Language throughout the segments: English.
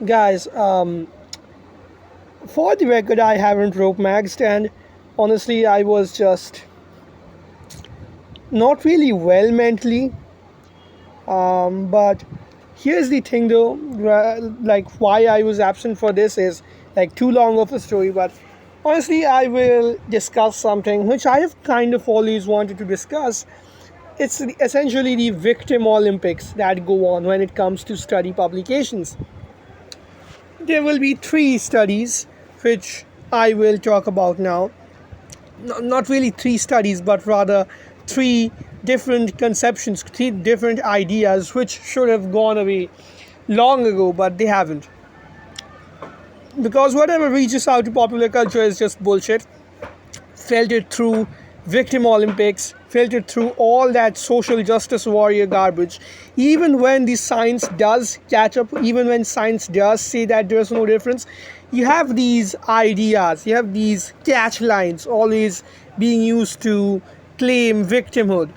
Guys, for the record, I haven't rope maxed, and honestly, I was just not really well mentally. But here's the thing, though, like why I was absent for this is like too long of a story. But honestly, I will discuss something which I have kind of always wanted to discuss. It's essentially the victim Olympics that go on when it comes to study publications. There will be three studies which I will talk about now. Not really three studies, but rather three different conceptions, three different ideas which should have gone away long ago, but they haven't. Because whatever reaches out to popular culture is just bullshit, filtered through victim Olympics, filtered through all that social justice warrior garbage. Even when the science does catch up, even when science does say that there's no difference, you have these ideas, you have these catch lines always being used to claim victimhood.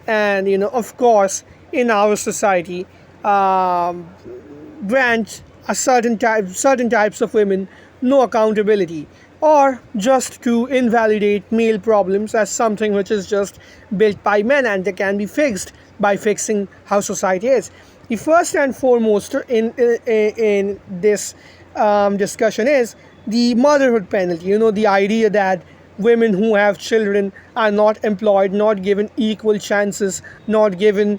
And, of course, in our society, grant certain types of women no accountability, or just to invalidate male problems as something which is just built by men and they can be fixed by fixing how society is. The first and foremost in this discussion is the motherhood penalty. The idea that women who have children are not employed, not given equal chances, not given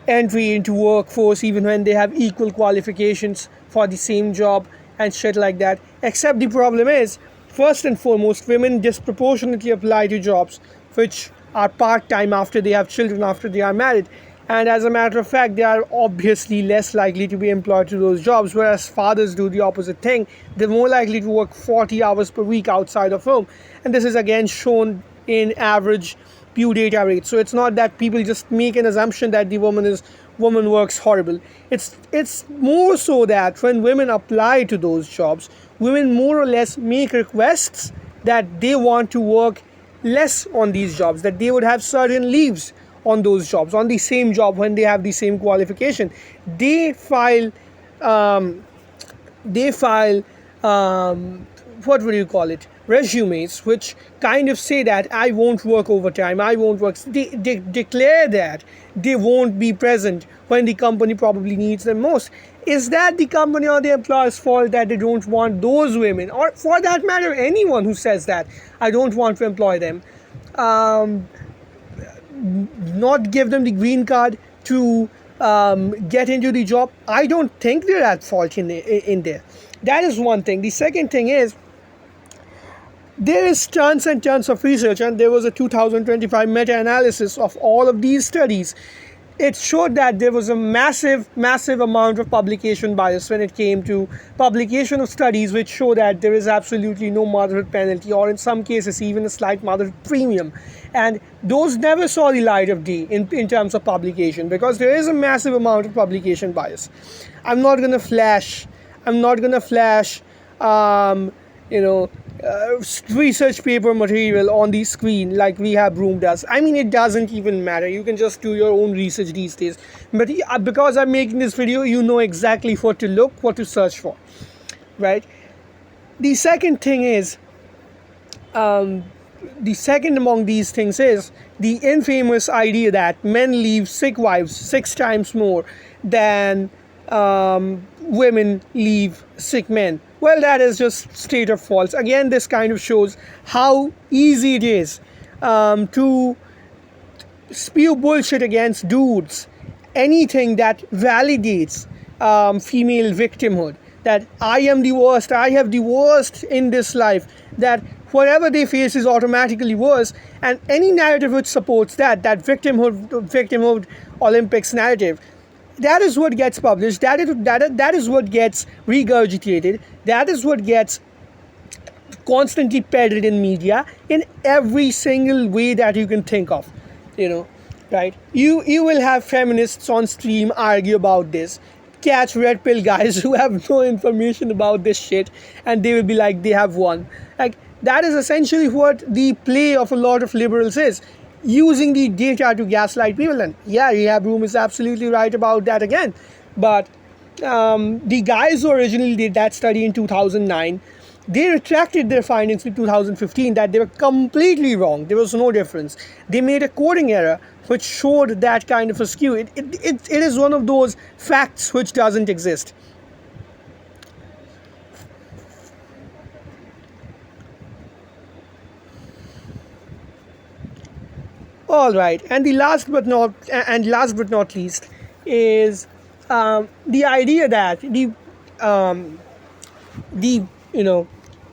entry into workforce even when they have equal qualifications for the same job and shit like that. Except the problem is, first and foremost, women disproportionately apply to jobs which are part-time after they have children, after they are married. And as a matter of fact, they are obviously less likely to be employed to those jobs, whereas fathers do the opposite thing. They're more likely to work 40 hours per week outside of home. And this is again shown in average Pew data rates. So it's not that people just make an assumption that the woman works horrible. It's more so that when women apply to those jobs, women more or less make requests that they want to work less on these jobs, that they would have certain leaves on those jobs, on the same job when they have the same qualification. They file um, they file what would you call it, resumes which kind of say that I won't work overtime, I won't work. They declare that they won't be present when the company probably needs them most. Is that the company or the employer's fault that they don't want those women, or for that matter anyone who says that I don't want to employ them, um, not give them the green card to get into the job? I don't think they're at fault in there. That is one thing. The second thing is, there is tons and tons of research, and there was a 2025 meta-analysis of all of these studies. It showed that there was a massive amount of publication bias when it came to publication of studies which show that there is absolutely no motherhood penalty, or in some cases even a slight motherhood premium. And those never saw the light of day in terms of publication, because there is a massive amount of publication bias. I'm not gonna flash I'm not gonna flash um, you know research paper material on the screen like Rehab Room does. I mean, it doesn't even matter. You can just do your own research these days. But because I'm making this video, you know exactly what to look, what to search for, right? The second thing is, the second among these things is the infamous idea that men leave sick wives 6 times more than women leave sick men. Well, that is just straight up false. Again, this kind of shows how easy it is to spew bullshit against dudes. Anything that validates female victimhood, that I am the worst, I have the worst in this life, that whatever they face is automatically worse, and any narrative which supports that victimhood Olympics narrative, that is what gets published, that is what gets regurgitated, that is what gets constantly peddled in media in every single way that you can think of, you know right? You will have feminists on stream argue about this, catch red pill guys who have no information about this shit, and they will be like they have won. Like, that is essentially what the play of a lot of liberals is, using the data to gaslight people. And yeah, Rehab Room is absolutely right about that again. But the guys who originally did that study in 2009, they retracted their findings in 2015 that they were completely wrong. There was no difference. They made a coding error which showed that kind of a skew. It is one of those facts which doesn't exist. All right, and last but not least is the idea that um, the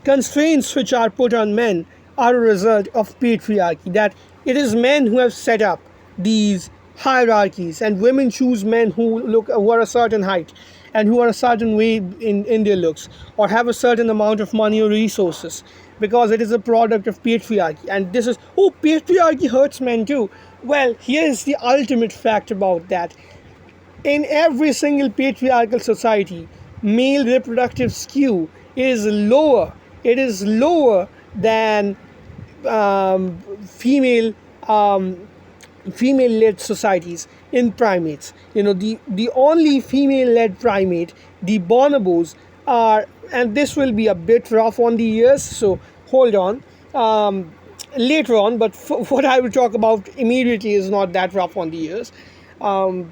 constraints which are put on men are a result of patriarchy, that it is men who have set up these hierarchies, and women choose men who are a certain height and who are a certain way in their looks, or have a certain amount of money or resources, because it is a product of patriarchy. And this is, oh, patriarchy hurts men too. Well, here's the ultimate fact about that. In every single patriarchal society, male reproductive skew is lower. It is lower than um, female female-led societies in primates. The only female-led primate, the bonobos, are, and this will be a bit rough on the ears, so hold on. Later on, but what I will talk about immediately is not that rough on the ears. Um,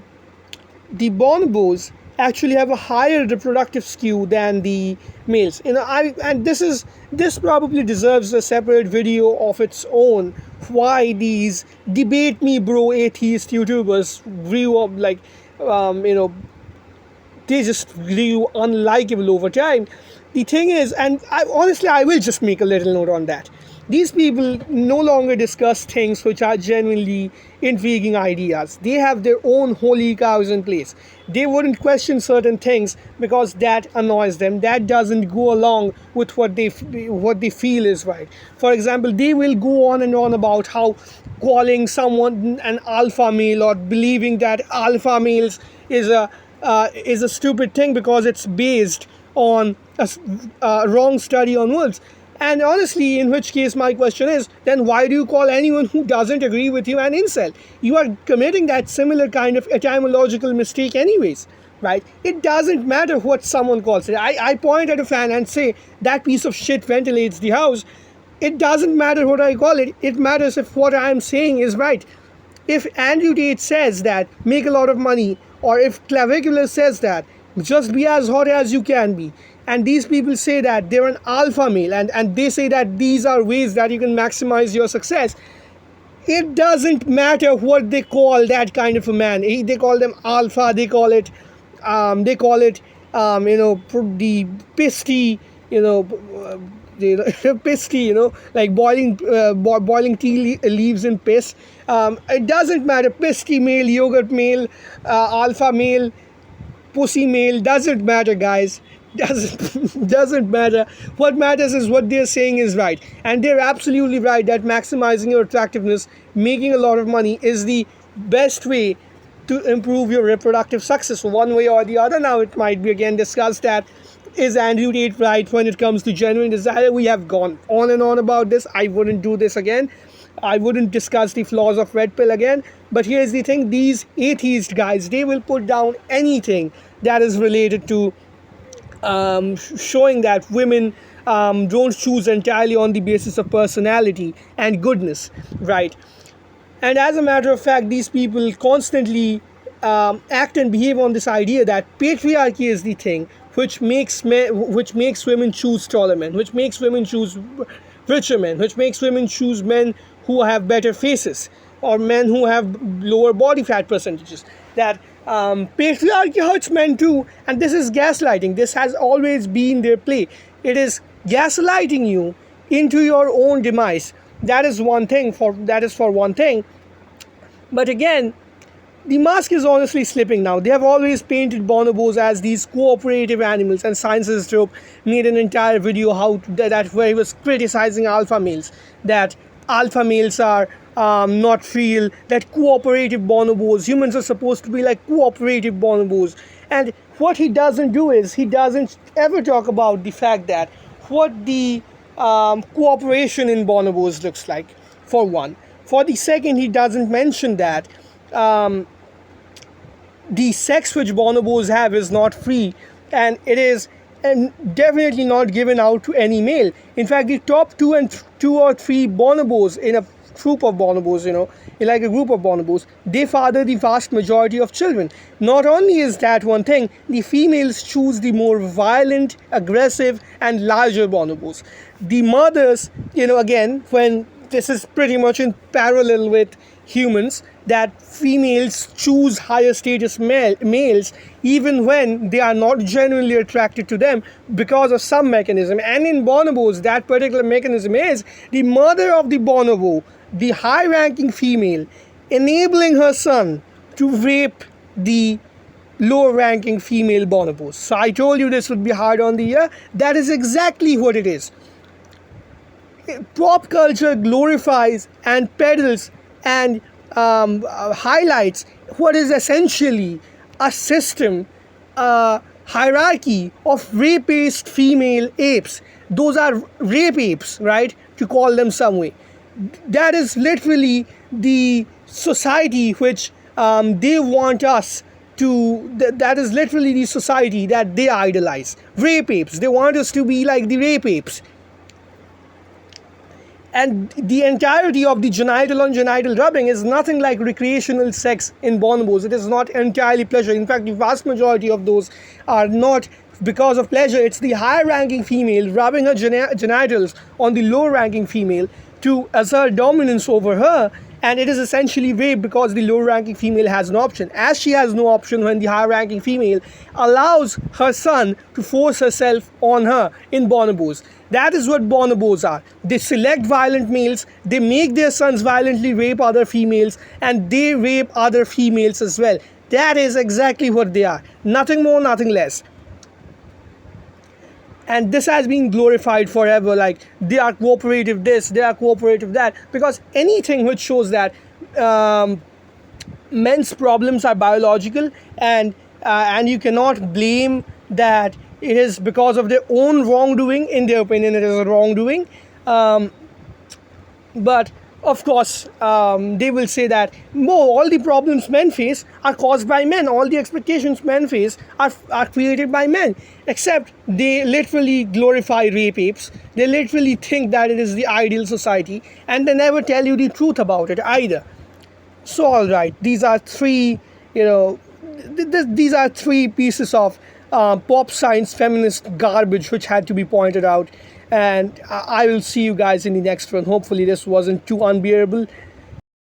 the bonobos actually have a higher reproductive skew than the males. And this probably deserves a separate video of its own. Why these debate me bro atheist YouTubers grew up like, they just grew unlikable over time. The thing is, and I will just make a little note on that. These people no longer discuss things which are genuinely intriguing ideas. They have their own holy cows in place. They wouldn't question certain things because that annoys them. That doesn't go along with what they feel is right. For example, they will go on and on about how calling someone an alpha male, or believing that alpha males is a stupid thing because it's based on a wrong study on wolves. And honestly, in which case my question is, then why do you call anyone who doesn't agree with you an incel? You are committing that similar kind of etymological mistake anyways, right? It doesn't matter what someone calls it. I point at a fan and say, that piece of shit ventilates the house. It doesn't matter what I call it. It matters if what I am saying is right. If Andrew Tate says that make a lot of money, or if Clavicular says that just be as hot as you can be, and these people say that they're an alpha male, and they say that these are ways that you can maximize your success, it doesn't matter what they call that kind of a man. They call them alpha, they call it the pisty, pisty, like boiling leaves in piss. It doesn't matter. Pisty male, yogurt male, alpha male, pussy male, doesn't matter, guys. Doesn't matter. What matters is what they're saying is right, and they're absolutely right that maximizing your attractiveness, making a lot of money, is the best way to improve your reproductive success one way or the other. Now, it might be again discussed that, is Andrew Tate right when it comes to genuine desire? We have gone on and on about this. I wouldn't do this again. I wouldn't discuss the flaws of red pill again. But here's the thing: these atheist guys, they will put down anything that is related to showing that women don't choose entirely on the basis of personality and goodness, right? And as a matter of fact, these people constantly act and behave on this idea that patriarchy is the thing which makes women choose taller men, which makes women choose richer men, which makes women choose men who have better faces, or men who have lower body fat percentages. That patriarchy hurts men too, and this is gaslighting. This has always been their play. It is gaslighting you into your own demise. That is for one thing. But again, the mask is honestly slipping now. They have always painted bonobos as these cooperative animals, and Sciences Trope made an entire video where he was criticizing alpha males, that alpha males are not real, that cooperative bonobos, humans are supposed to be like cooperative bonobos. And what he doesn't do is, he doesn't ever talk about the fact that what the cooperation in bonobos looks like, for one. For the second, he doesn't mention that the sex which bonobos have is not free, and it is and definitely not given out to any male. In fact, the top two or three bonobos in a group of bonobos, in like a group of bonobos, they father the vast majority of children. Not only is that one thing, the females choose the more violent, aggressive, and larger bonobos. The mothers, again, when this is pretty much in parallel with humans, that females choose higher status males even when they are not genuinely attracted to them because of some mechanism. And in bonobos, that particular mechanism is the mother of the bonobo, the high ranking female, enabling her son to rape the low ranking female bonobos. So I told you this would be hard on the ear. That is exactly what it is. Pop culture glorifies and peddles and highlights what is essentially a system, a hierarchy of rapist female apes. Those are rape apes, right? To call them some way. That is literally the society which they want us to. That is literally the society that they idolize. Rape apes. They want us to be like the rape apes. And the entirety of the genital on genital rubbing is nothing like recreational sex in bonobos. It is not entirely pleasure. In fact, the vast majority of those are not because of pleasure. It's the higher ranking female rubbing her genitals on the low ranking female to assert dominance over her. And it is essentially rape because the low ranking female has no option. As she has no option when the high ranking female allows her son to force herself on her in bonobos. That is what bonobos are. They select violent males, they make their sons violently rape other females, and they rape other females as well. That is exactly what they are. Nothing more, nothing less. And this has been glorified forever, like they are cooperative this, they are cooperative that, because anything which shows that men's problems are biological, and you cannot blame that it is because of their own wrongdoing. In their opinion, it is a wrongdoing, but of course they will say that all the problems men face are caused by men, all the expectations men face are created by men, except they literally glorify rape apes. They literally think that it is the ideal society, and they never tell you the truth about it either. So alright, these are three these are three pieces of pop science feminist garbage which had to be pointed out, and I will see you guys in the next one. Hopefully this wasn't too unbearable.